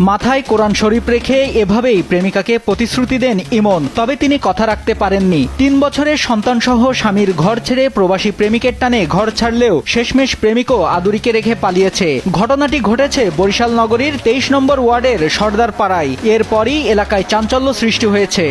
মাথায় কোরআন শরীফ রেখে এভাবেই প্রেমিকাকে প্রতিশ্রুতি দেন ইমন। তবে তিনি কথা রাখতে পারেননি। ৩ বছরের সন্তানসহ স্বামীর ঘর ছেড়ে প্রবাসী প্রেমিকের টানে ঘর ছাড়লেও শেষমেশ প্রেমিকও আদুরিকে রেখে পালিয়েছে। ঘটনাটি ঘটেছে বরিশাল নগরীর ২৩ নম্বর ওয়ার্ডের সর্দার পাড়ায়। এরপরই এলাকায় চাঞ্চল্য সৃষ্টি হয়েছে।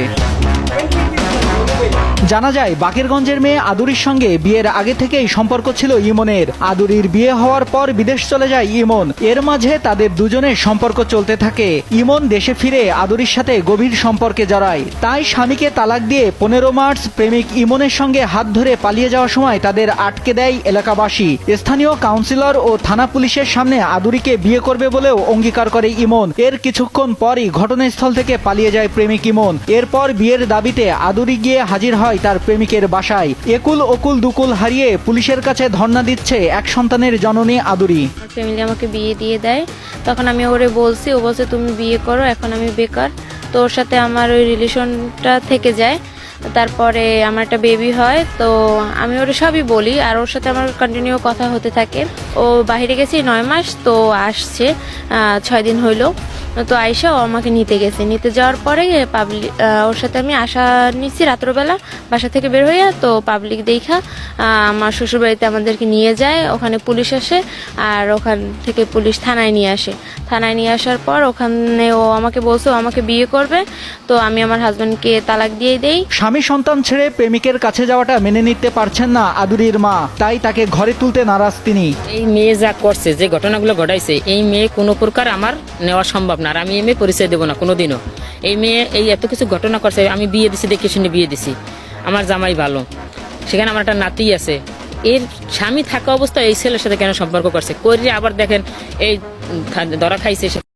জানা যায়, বাকেরগঞ্জের মেয়ে আদুরির সঙ্গে বিয়ের আগে থেকেই সম্পর্ক ছিল ইমনের। আদুরির বিয়ে হওয়ার পর বিদেশ চলে যায় ইমন। এর মাঝে তাদের দুজনের সম্পর্ক চলতে থাকে। ইমন দেশে ফিরে আদুরির সাথে গভীর সম্পর্কে জড়ায়। তাই স্বামীকে তালাক দিয়ে ১৫ মার্চ প্রেমিক ইমনের সঙ্গে হাত ধরে পালিয়ে যাওয়ার সময় তাদের আটকে দেয় এলাকাবাসী। স্থানীয় কাউন্সিলর ও থানা পুলিশের সামনে আদুরিকে বিয়ে করবে বলেও অঙ্গীকার করে ইমন। এর কিছুক্ষণ পরই ঘটনাস্থল থেকে পালিয়ে যায় প্রেমিক ইমন। এরপর বিয়ের দাবিতে আদুরি গিয়ে হাজির হয় তার প্রেমিকের বাসায়। একুল ওকুল দুকুল হারিয়ে পুলিশের কাছে ধর্ণা দিচ্ছে এক সন্তানের জননী আদুরি। ফ্যামিলি আমাকে বিয়ে দিয়ে দেয়, তখন আমি ওরে বলছি, ও বলছে তুমি বিয়ে করো, এখন আমি বেকার। তো ওর সাথে আমার ওই রিলেশনটা থেকে যায়। তারপরে আমার একটা বেবি হয়, তো আমি ওরে সবই বলি, আর ওর সাথে আমার কন্টিনিউ কথা হতে থাকে। ও বাইরে গেছে ৯ মাস, তো আসছে ৬ দিন হইলো। তো আয়সা ও আমাকে নিতে গেছে। নিতে যাওয়ার পরে ওর সাথে আমি আসা নিচ্ছি রাত্রবেলা বাসা থেকে বের হইয়া। তো পাবলিক দেখা আমার শ্বশুরবাড়িতে আমাদেরকে নিয়ে যায়। ওখানে পুলিশ আসে, আর ওখান থেকে পুলিশ থানায় নিয়ে আসে। থানায় নিয়ে আসার পর ওখানে ও আমাকে বলছে ও আমাকে বিয়ে করবে। তো আমি আমার হাজব্যান্ডকে তালাক দিয়ে দেই। স্বামী সন্তান ছেড়ে প্রেমিকের কাছে যাওয়াটা মেনে নিতে পারছেন না আদুরির মা, তাই তাকে ঘরে তুলতে নারাজ তিনি। এই মেয়ে যা করছে, যে ঘটনাগুলো ঘটাইছে, এই মেয়ে কোনো প্রকার আমার নেওয়া সম্ভব না। আর আমি এই মেয়ে পরিচয় দেবো না কোনোদিনও। এই মেয়ে এই এত কিছু ঘটনা করছে, আমি বিয়ে দিছি, দেখে শুনে বিয়ে দিছি। আমার জামাই ভালো, সেখানে আমার একটা নাতি আছে। এর স্বামী থাকা অবস্থায় এই ছেলের সাথে কেন সম্পর্ক করছে? করে আবার দেখেন এই ধরা খাইছে।